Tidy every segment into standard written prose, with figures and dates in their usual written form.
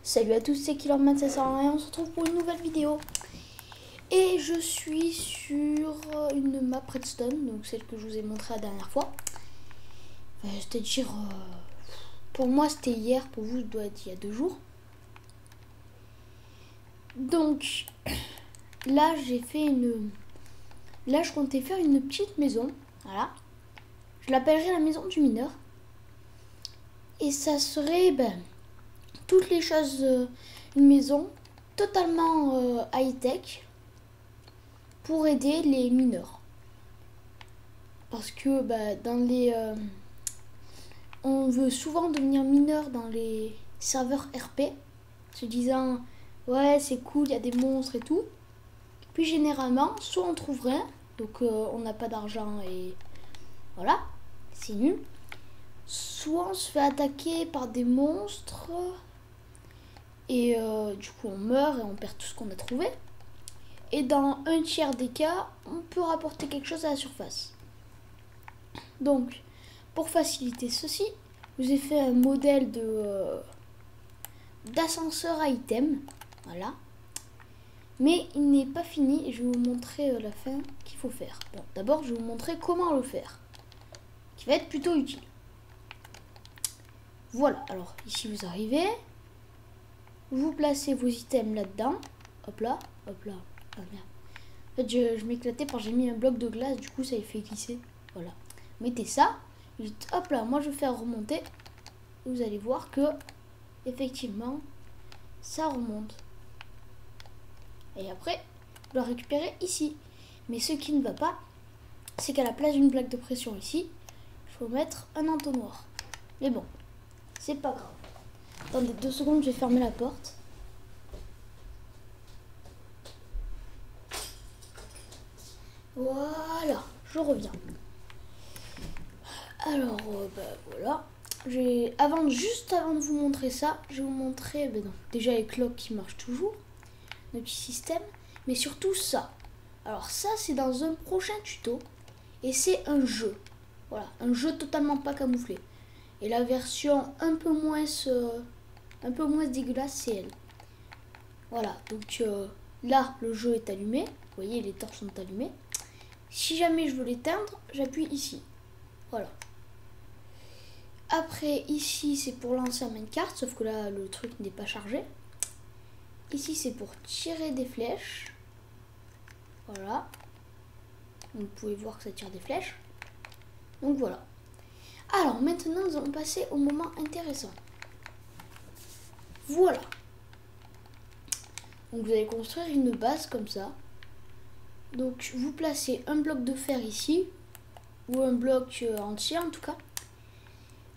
Salut à tous, c'est Killerman, ça sert à rien, on se retrouve pour une nouvelle vidéo. Et je suis sur une map Redstone, donc celle que je vous ai montré la dernière fois. C'est-à-dire, pour moi c'était hier, pour vous ça doit être il y a 2 jours. Donc, là j'ai fait une... Là je comptais faire une petite maison, voilà. Je l'appellerai la maison du mineur. Et ça serait, toutes les choses, une maison totalement high-tech pour aider les mineurs. Parce que dans les... on veut souvent devenir mineur dans les serveurs RP, se disant ouais c'est cool, il y a des monstres et tout. Puis généralement, soit on trouve rien, donc on n'a pas d'argent et voilà, c'est nul. Soit on se fait attaquer par des monstres et du coup on meurt et on perd tout ce qu'on a trouvé. Et dans un tiers des cas, on peut rapporter quelque chose à la surface. Donc, pour faciliter ceci, je vous ai fait un modèle d'ascenseur à item. Voilà. Mais il n'est pas fini et je vais vous montrer la fin qu'il faut faire. Bon, d'abord, je vais vous montrer comment le faire, qui va être plutôt utile. Voilà, alors ici vous arrivez, vous placez vos items là-dedans. Hop là, hop là. Ah merde. En fait, je m'éclatais parce que j'ai mis un bloc de glace, du coup ça il fait glisser. Voilà. Mettez ça, dites hop là, moi je vais faire remonter. Vous allez voir que effectivement ça remonte. Et après, je dois récupérer ici. Mais ce qui ne va pas, c'est qu'à la place d'une plaque de pression ici, il faut mettre un entonnoir. Mais bon, c'est pas grave. Attendez 2 secondes, je vais fermer la porte. Voilà, je reviens. Alors, voilà. Juste avant de vous montrer ça, je vais vous montrer déjà les cloques qui marchent toujours, le petit système, mais surtout ça. Alors ça, c'est dans un prochain tuto, et c'est un jeu. Voilà, un jeu totalement pas camouflé. Et la version un peu moins dégueulasse, c'est elle. Voilà, donc là, le jeu est allumé. Vous voyez, les torches sont allumées. Si jamais je veux l'éteindre, j'appuie ici. Voilà. Après, ici, c'est pour lancer un minecart, sauf que là, le truc n'est pas chargé. Ici, c'est pour tirer des flèches. Voilà. Vous pouvez voir que ça tire des flèches. Donc voilà. Alors, maintenant, nous allons passer au moment intéressant. Voilà. Donc, vous allez construire une base comme ça. Donc, vous placez un bloc de fer ici, ou un bloc entier en tout cas.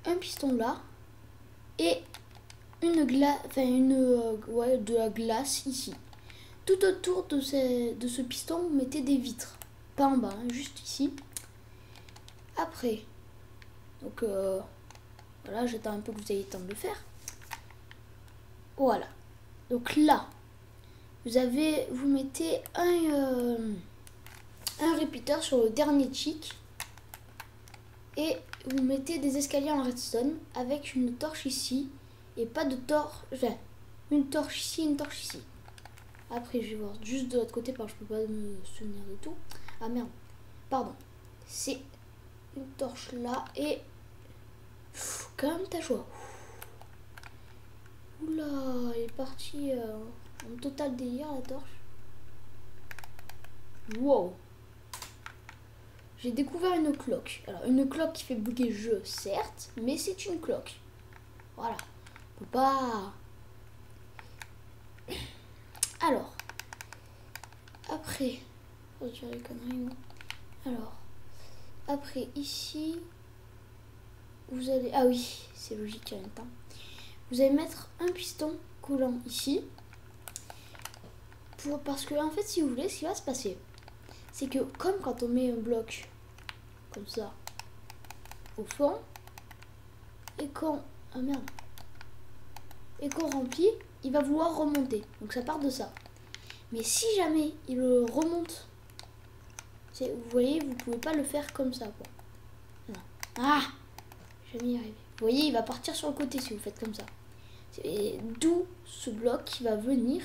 Un piston là et une glace, de la glace ici. Tout autour de ce piston, vous mettez des vitres, pas en bas, hein, juste ici. Après, donc voilà, j'attends un peu que vous ayez le temps de le faire. Voilà. Donc là, vous mettez un répéteur sur le dernier chic et vous mettez des escaliers en redstone avec une torche ici et pas de torche, enfin, une torche ici, une torche ici. Après, je vais voir juste de l'autre côté parce que je peux pas me souvenir de tout. Ah merde, pardon. C'est une torche là et quand même t'as joie. Oula, elle est partie en total délire la torche. Wow. J'ai découvert une cloque. Alors, une cloque qui fait bugger le jeu, certes, mais c'est une cloque. Voilà. On peut pas... Alors. Après. Oh, je dirais les conneries, moi. Alors. Après, ici. Vous allez... Ah oui, c'est logique en même temps. Vous allez mettre un piston collant ici. Parce que, en fait, si vous voulez, ce qui va se passer, c'est que comme quand on met un bloc comme ça au fond et qu'on remplit, il va vouloir remonter, donc ça part de ça. Mais si jamais il remonte, vous voyez, vous pouvez pas le faire comme ça quoi. Non. Ah, je vais y arriver. Vous voyez, il va partir sur le côté si vous faites comme ça. C'est d'où ce bloc qui va venir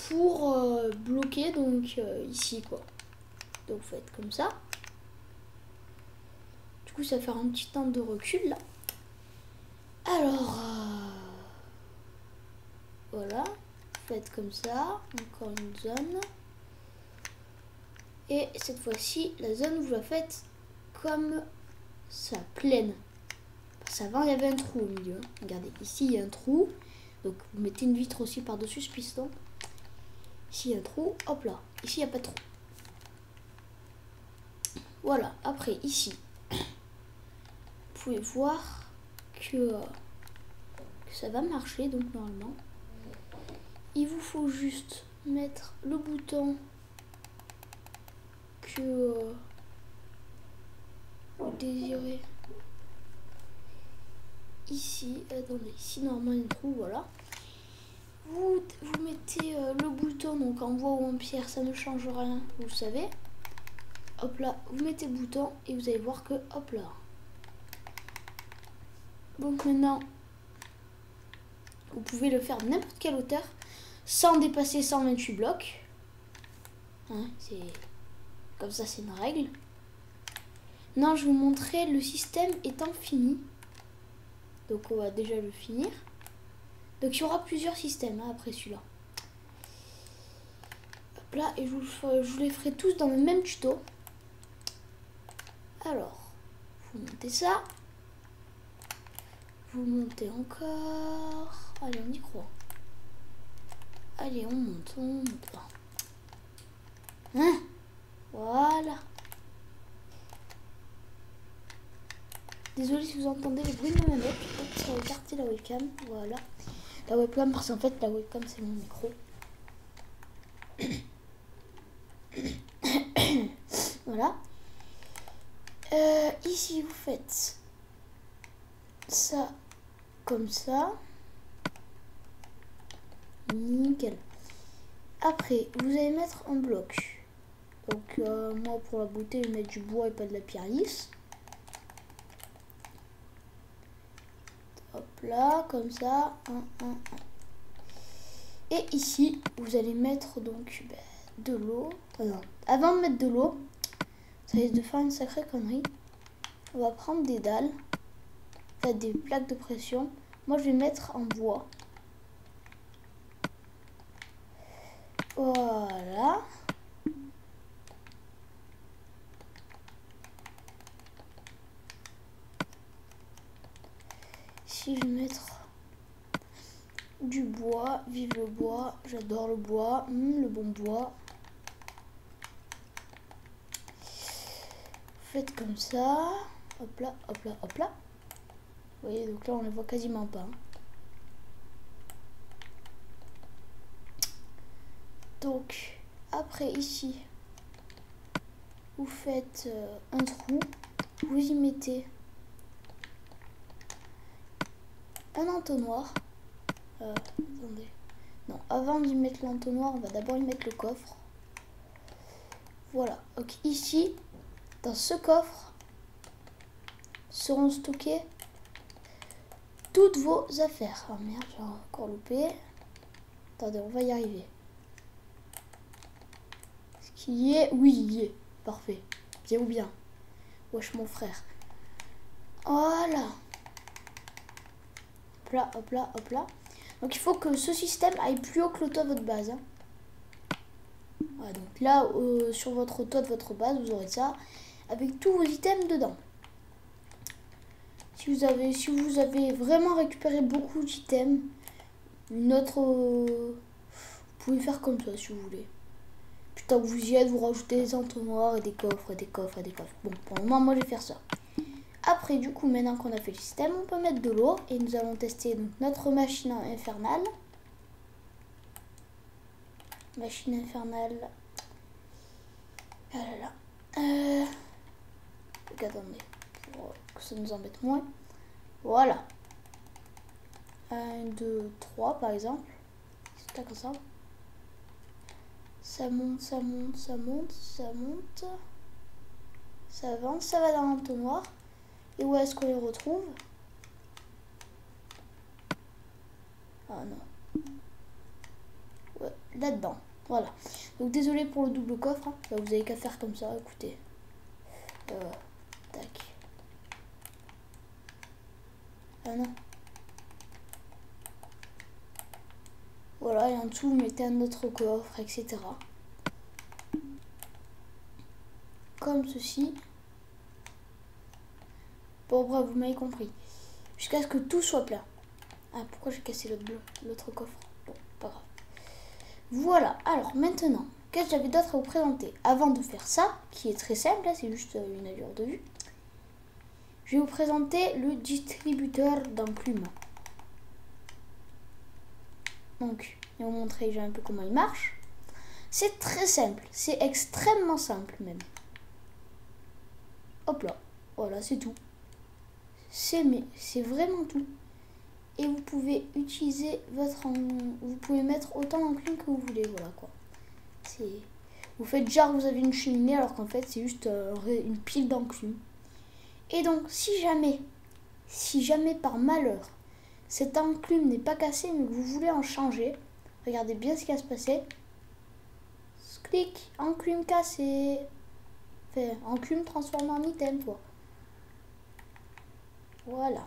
pour bloquer donc ici quoi. Donc vous faites comme ça. Du coup ça va faire un petit temps de recul là. Alors voilà, vous faites comme ça, encore une zone. Et cette fois-ci, la zone vous la faites comme ça, pleine. Parce qu'avant il y avait un trou au milieu. Regardez, ici il y a un trou. Donc vous mettez une vitre aussi par-dessus ce piston. Ici il y a un trou, hop là. Ici il n'y a pas de trou. Voilà, après ici, vous pouvez voir que ça va marcher. Donc normalement, il vous faut juste mettre le bouton que vous désirez. Ici, attendez, ici normalement il y a un trou, voilà. Vous mettez le bouton, donc en bois ou en pierre, ça ne change rien, vous le savez. Hop là, vous mettez le bouton et vous allez voir que, hop là. Donc maintenant, vous pouvez le faire de n'importe quelle hauteur, sans dépasser 128 blocs. Hein, c'est comme ça, c'est une règle. Non, je vais vous montrer le système étant fini. Donc on va déjà le finir. Donc il y aura plusieurs systèmes hein, après celui-là. Hop là, et je vous les ferai tous dans le même tuto. Alors, vous montez ça. Vous montez encore. Allez, on y croit. Allez, on monte, on monte. Hein? Voilà. Désolée si vous entendez les bruits de ma manette. Ça va écarter la webcam. Voilà. La webcam, parce qu'en fait, la webcam, c'est mon micro. Voilà. Ici, vous faites ça comme ça. Nickel. Après, vous allez mettre un bloc. Donc, moi, pour la beauté, je vais mettre du bois et pas de la pierre lisse. Hop là, comme ça. Et ici, vous allez mettre donc de l'eau. Avant de mettre de l'eau, ça risque de faire une sacrée connerie. On va prendre des dalles, enfin des plaques de pression. Moi, je vais mettre en bois. Voilà. Ici, je vais mettre du bois. Vive le bois. J'adore le bois. Le bon bois. Faites comme ça. Hop là, hop là, hop là. Vous voyez, donc là, on les voit quasiment pas. Donc, après, ici, vous faites un trou. Vous y mettez un entonnoir. Attendez. Non, avant d'y mettre l'entonnoir, on va d'abord y mettre le coffre. Voilà. Donc ici, dans ce coffre, seront stockées toutes vos affaires. Ah merde, j'ai encore loupé. Attendez, on va y arriver. Est-ce qu'il y est? Oui, il y est. Parfait. Bien ou bien. Wesh mon frère. Voilà. Hop là, hop là, hop là. Donc il faut que ce système aille plus haut que le toit de votre base. Hein. Voilà, donc là, sur votre toit de votre base, vous aurez ça avec tous vos items dedans. Si vous avez vraiment récupéré beaucoup d'items, vous pouvez faire comme ça si vous voulez. Puis tant que vous y êtes, vous rajoutez des entonnoirs et des coffres, et des coffres, et des coffres. Bon, pour le moment, moi je vais faire ça. Après, du coup, maintenant qu'on a fait le système, on peut mettre de l'eau et nous allons tester donc, notre machine infernale. Machine infernale. Ah là là. Attendez, pour que ça nous embête moins. Voilà. 1, 2, 3 par exemple. C'est comme ça. Ça monte, ça monte, ça monte, ça monte. Ça avance, ça va dans l'entonnoir. Et où est-ce qu'on les retrouve? Ah non. Ouais, là-dedans. Voilà. Donc désolé pour le double coffre. Hein. Bah, vous avez qu'à faire comme ça, écoutez. Tac. Ah non. Voilà, et en dessous, vous mettez un autre coffre, etc. Comme ceci. Bon, bref, vous m'avez compris. Jusqu'à ce que tout soit plein. Ah, pourquoi j'ai cassé l'autre coffre? Bon, pas grave. Voilà, alors maintenant, qu'est-ce que j'avais d'autre à vous présenter? Avant de faire ça, qui est très simple, c'est juste une allure de vue, je vais vous présenter le distributeur d'enclumes. Donc, je vais vous montrer déjà un peu comment il marche. C'est très simple, c'est extrêmement simple même. Hop là, voilà, c'est tout. C'est vraiment tout. Et vous pouvez utiliser vous pouvez mettre autant d'enclumes que vous voulez, voilà quoi. Vous faites genre vous avez une cheminée alors qu'en fait c'est juste une pile d'enclumes. Et donc si jamais par malheur cette enclume n'est pas cassée mais que vous voulez en changer, regardez bien ce qui va se passer. Clic, enclume cassée. Enfin, enclume transformée en item quoi. Voilà.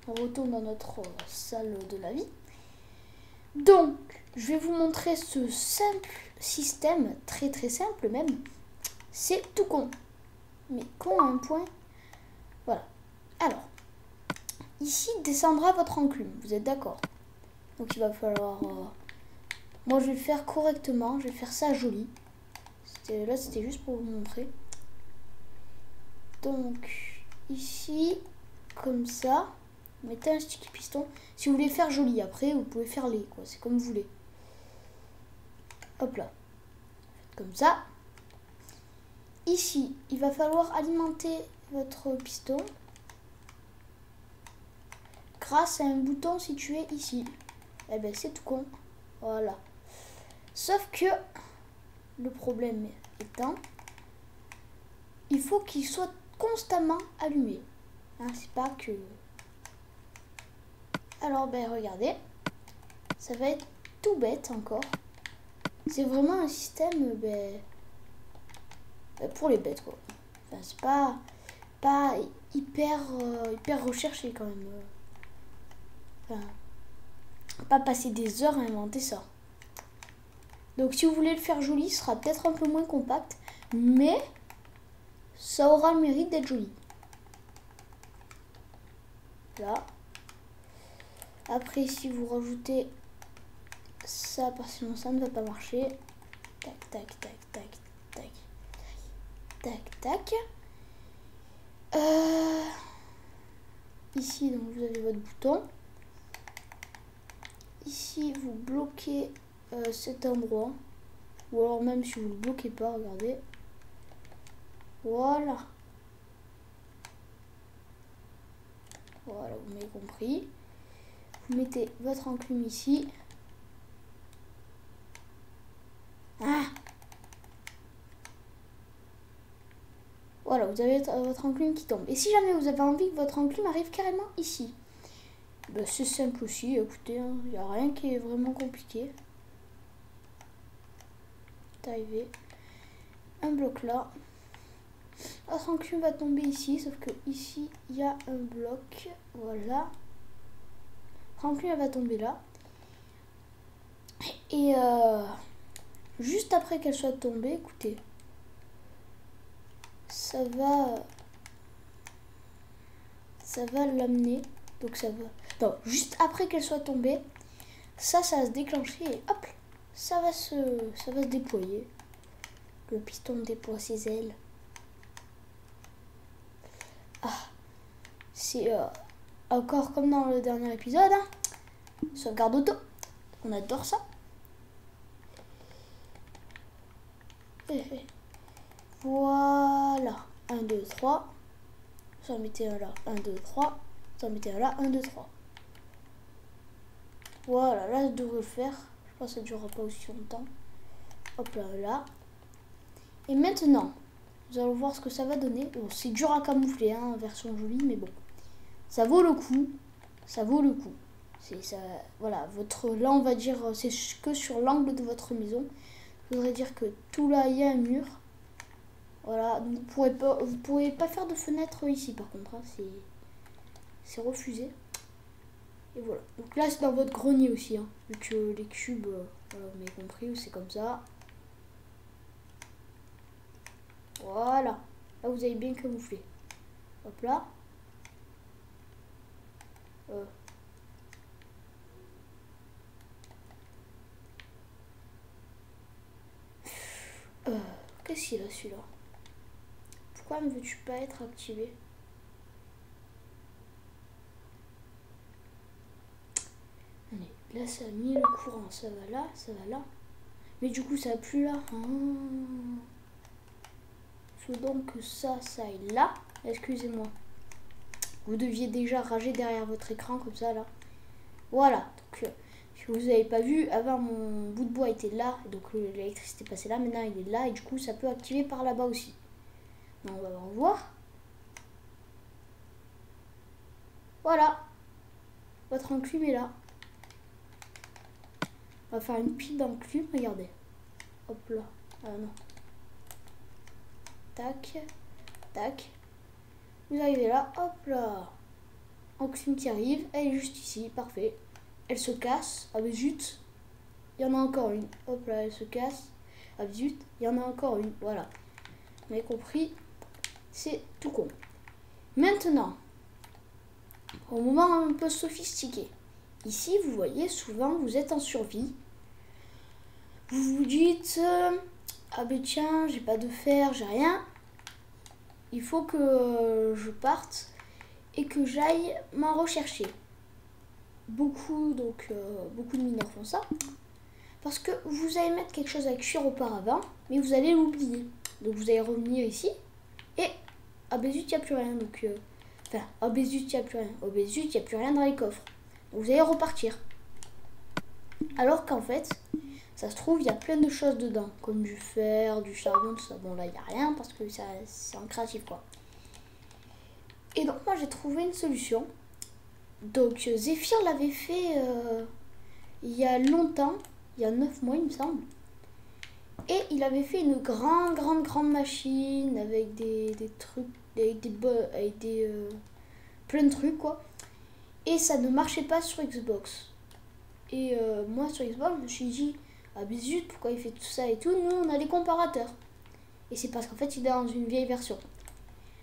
On retourne dans notre salle de la vie. Donc, je vais vous montrer ce simple système, très très simple même. C'est tout con. Mais con à un point. Voilà. Alors, ici descendra votre enclume. Vous êtes d'accord? Donc il va falloir... moi je vais le faire correctement. Je vais faire ça joli. Là c'était juste pour vous montrer. Donc, ici, comme ça. Mettez un sticky piston. Si vous voulez faire joli, après vous pouvez faire les quoi. C'est comme vous voulez. Hop là. Comme ça. Ici, il va falloir alimenter votre piston grâce à un bouton situé ici. Eh ben c'est tout con. Voilà. Sauf que le problème étant, il faut qu'il soit constamment allumé. Hein, c'est pas que... Alors, ben regardez, ça va être tout bête encore. C'est vraiment un système pour les bêtes quoi. Enfin, c'est pas hyper recherché quand même. Enfin, pas passer des heures à inventer ça. Donc si vous voulez le faire joli, ce sera peut-être un peu moins compact, mais ça aura le mérite d'être joli. Là. Après, si vous rajoutez ça, parce que sinon ça ne va pas marcher. Tac, tac, tac, tac, tac, tac, tac. Ici, donc vous avez votre bouton. Ici, vous bloquez cet endroit. Ou alors même si vous ne le bloquez pas, regardez. Voilà. Voilà, vous m'avez compris. Vous mettez votre enclume ici. Ah! Voilà, vous avez votre enclume qui tombe. Et si jamais vous avez envie que votre enclume arrive carrément ici, ben, c'est simple aussi, écoutez, il n'y a rien qui est vraiment compliqué. Arrivé. Un bloc là. Votre enclume va tomber ici, sauf que ici, il y a un bloc. Voilà. Enclume va tomber là. Et juste après qu'elle soit tombée, écoutez, ça va l'amener. Donc ça va... Non, juste après qu'elle soit tombée, ça va se déclencher et hop, ça va se déployer. Le piston déploie ses ailes. Ah, c'est encore comme dans le dernier épisode, hein. Sauvegarde auto. On adore ça. Voilà. 1, 2, 3. Vous en mettez un là. 1, 2, 3. Vous en mettez un là. 1, 2, 3. Voilà. Là, ça devrait le faire. Je pense que ça ne durera pas aussi longtemps. Hop là, là. Et maintenant, vous allez voir ce que ça va donner. Bon, c'est dur à camoufler, hein, version jolie, mais bon. Ça vaut le coup. ça vaut le coup. C'est ça, voilà, là on va dire, c'est que sur l'angle de votre maison. Ça voudrait dire que tout là, il y a un mur. Voilà, donc vous pourrez pas faire de fenêtre ici par contre, hein, c'est refusé. Et voilà, donc là c'est dans votre grenier aussi, hein, vu que les cubes, voilà, vous m'avez compris, c'est comme ça. Voilà, là vous avez bien camouflé. Hop là. Qu'est-ce qu'il a celui-là? Pourquoi ne veux-tu pas être activé? Allez, là ça a mis le courant, ça va là, ça va là. Mais du coup ça a plus là. Il faut donc que ça aille là. Excusez-moi. Vous deviez déjà rager derrière votre écran comme ça là. Voilà. Donc si vous n'avez pas vu, avant mon bout de bois était là. Donc l'électricité passée là. Maintenant il est là. Et du coup ça peut activer par là-bas aussi. Donc, on va voir. Voilà. Votre enclume est là. On va faire une pile d'enclume. Regardez. Hop là. Ah non. Tac. Tac. Vous arrivez là. Hop là. Enclume qui arrive. Elle est juste ici. Parfait. Elle se casse. Ah mais zut. Il y en a encore une. Hop là. Elle se casse. Ah zut. Il y en a encore une. Voilà. Vous avez compris. C'est tout con. Maintenant. Au moment un peu sophistiqué. Ici, vous voyez, souvent, vous êtes en survie. Vous vous dites, ah ben tiens, j'ai pas de fer, j'ai rien. Il faut que je parte et que j'aille m'en rechercher. Beaucoup de mineurs font ça. Parce que vous allez mettre quelque chose à cuire auparavant, mais vous allez l'oublier. Donc vous allez revenir ici et, ah ben zut, il n'y a plus rien. Donc, enfin, ah ben zut, il n'y a plus rien. Ah ben zut, il n'y a plus rien dans les coffres. Donc vous allez repartir. Alors qu'en fait, ça se trouve, il y a plein de choses dedans. Comme du fer, du charbon, tout ça. Bon, là, il n'y a rien parce que c'est en créatif, quoi. Et donc, moi, j'ai trouvé une solution. Donc, Zéphyr l'avait fait il y a longtemps. Il y a 9 mois, il me semble. Et il avait fait une grande machine avec des trucs, avec plein de trucs, quoi. Et ça ne marchait pas sur Xbox. Et moi sur Xbox, je me suis dit, ah mais zut, pourquoi il fait tout ça et tout. Nous, on a les comparateurs. Et c'est parce qu'en fait, il est dans une vieille version.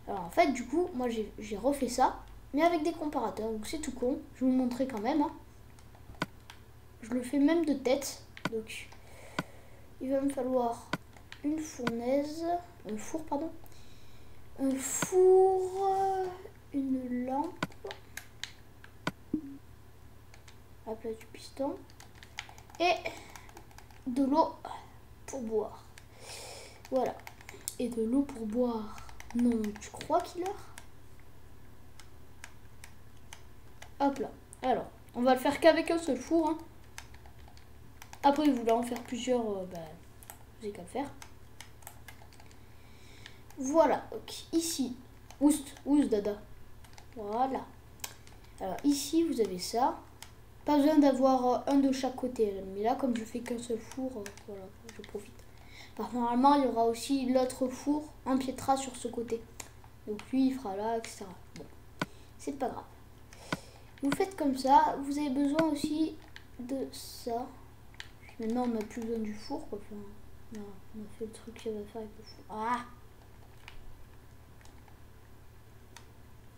Alors en fait, du coup, moi j'ai refait ça, mais avec des comparateurs. Donc c'est tout con. Je vais vous montrer quand même. Hein. Je le fais même de tête. Donc il va me falloir une fournaise, un four, pardon. Un four, une lampe. À la place du piston et de l'eau pour boire. Voilà. Et de l'eau pour boire. Non, tu crois qu'il a? Hop là. Alors, on va le faire qu'avec un seul four. Hein. Après, vous voulez en faire plusieurs, vous n'avez qu'à le faire. Voilà. Donc, ici, oust dada. Voilà. Alors, ici, vous avez ça. Pas besoin d'avoir un de chaque côté. Mais là, comme je fais qu'un seul four, voilà, je profite. Par contre, normalement, il y aura aussi l'autre four empiétera sur ce côté. Donc lui, il fera là, etc. Bon, c'est pas grave. Vous faites comme ça. Vous avez besoin aussi de ça. Maintenant, on n'a plus besoin du four. Quoi. Enfin, non, on a fait le truc qu'il va faire avec le four. Ah!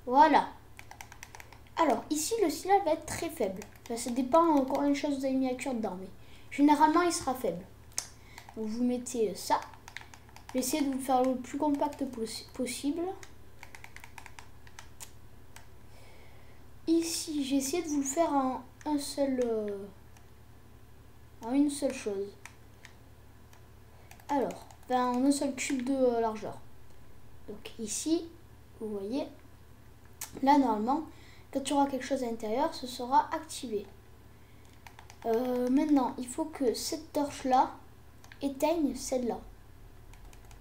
Voilà. Alors, ici, le signal va être très faible. Enfin, ça dépend encore une chose que vous avez mis à cuire dedans. Mais généralement, il sera faible. Donc, vous mettez ça. Je vais essayer de vous faire le plus compact possible. Ici, j'ai essayé de vous le faire en une seule chose. Alors, en un seul cube de largeur. Donc, ici, vous voyez, là, normalement, quand il y aura quelque chose à l'intérieur, ce sera activé. Maintenant, il faut que cette torche-là éteigne celle-là.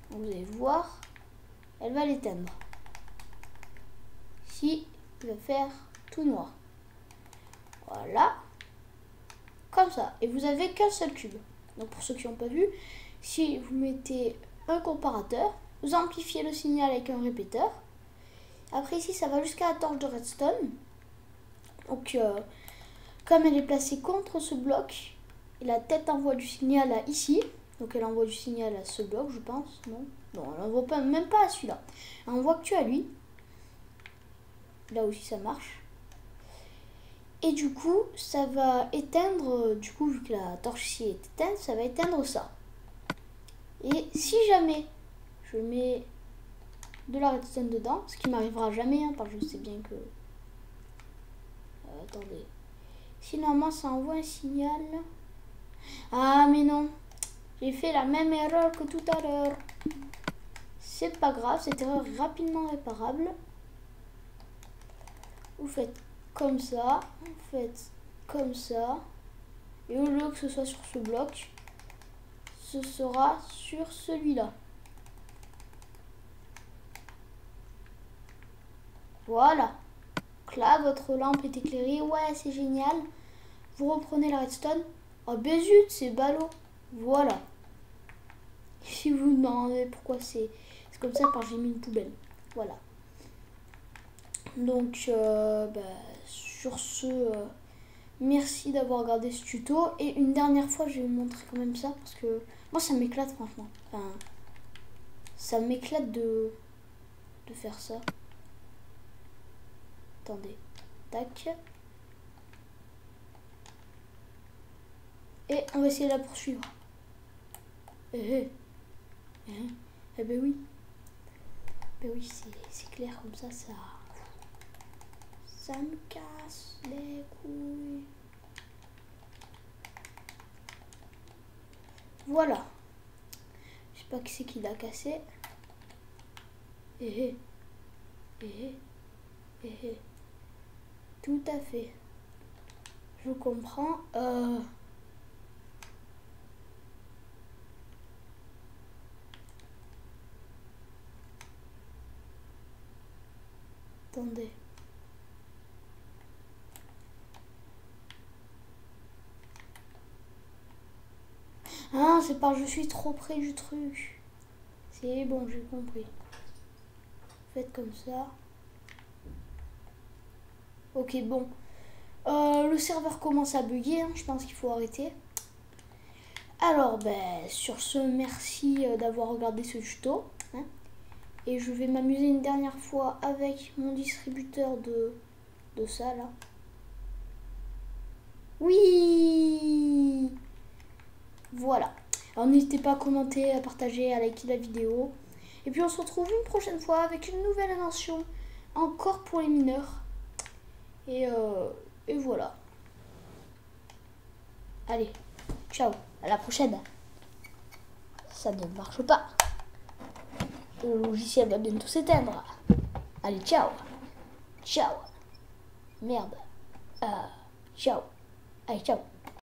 Vous allez voir, elle va l'éteindre. Ici, il va faire tout noir. Voilà. Comme ça. Et vous avez qu'un seul cube. Donc pour ceux qui n'ont pas vu, si vous mettez un comparateur, vous amplifiez le signal avec un répéteur. Après ici, ça va jusqu'à la torche de redstone. Donc comme elle est placée contre ce bloc, et la tête envoie du signal à ici. Donc elle envoie du signal à ce bloc, je pense. Non, non, elle envoie pas, même pas à celui-là. Elle envoie que à lui. Là aussi ça marche. Et du coup, ça va éteindre, du coup, vu que la torche ici est éteinte, ça va éteindre ça. Et si jamais je mets de la redstone dedans, ce qui m'arrivera jamais, hein, parce que je sais bien que... attendez. Si normalement ça envoie un signal... Ah mais non, j'ai fait la même erreur que tout à l'heure. C'est pas grave, cette erreur est rapidement réparable. Vous faites comme ça, vous faites comme ça. Et au lieu que ce soit sur ce bloc, ce sera sur celui-là. Voilà. Donc là, votre lampe est éclairée. Ouais, c'est génial. Vous reprenez la redstone. Oh, ben zut, c'est ballot. Voilà. Si vous vous demandez pourquoi c'est comme ça, parce que j'ai mis une poubelle. Voilà. Donc, sur ce, merci d'avoir regardé ce tuto. Et une dernière fois, je vais vous montrer quand même ça, parce que moi, ça m'éclate franchement. Enfin, ça m'éclate de faire ça. Attendez. Tac. Et on va essayer de la poursuivre. Eh ben oui. Ben oui, c'est clair comme ça, ça me casse les couilles. Voilà. Je sais pas qui c'est qui l'a cassé. Tout à fait. Je comprends. Attendez. Ah, c'est parce que je suis trop près du truc. C'est bon, j'ai compris. Faites comme ça. Ok, bon. Le serveur commence à bugger, hein, je pense qu'il faut arrêter. Alors, sur ce, merci d'avoir regardé ce tuto. Hein, et je vais m'amuser une dernière fois avec mon distributeur de ça, là. Oui! Voilà. Alors, n'hésitez pas à commenter, à partager, à liker la vidéo. Et puis, on se retrouve une prochaine fois avec une nouvelle invention, encore pour les mineurs. Et voilà. Allez, ciao, à la prochaine. Ça ne marche pas. Le logiciel va bientôt s'éteindre. Allez, ciao. Ciao. Merde. Ciao. Allez, ciao.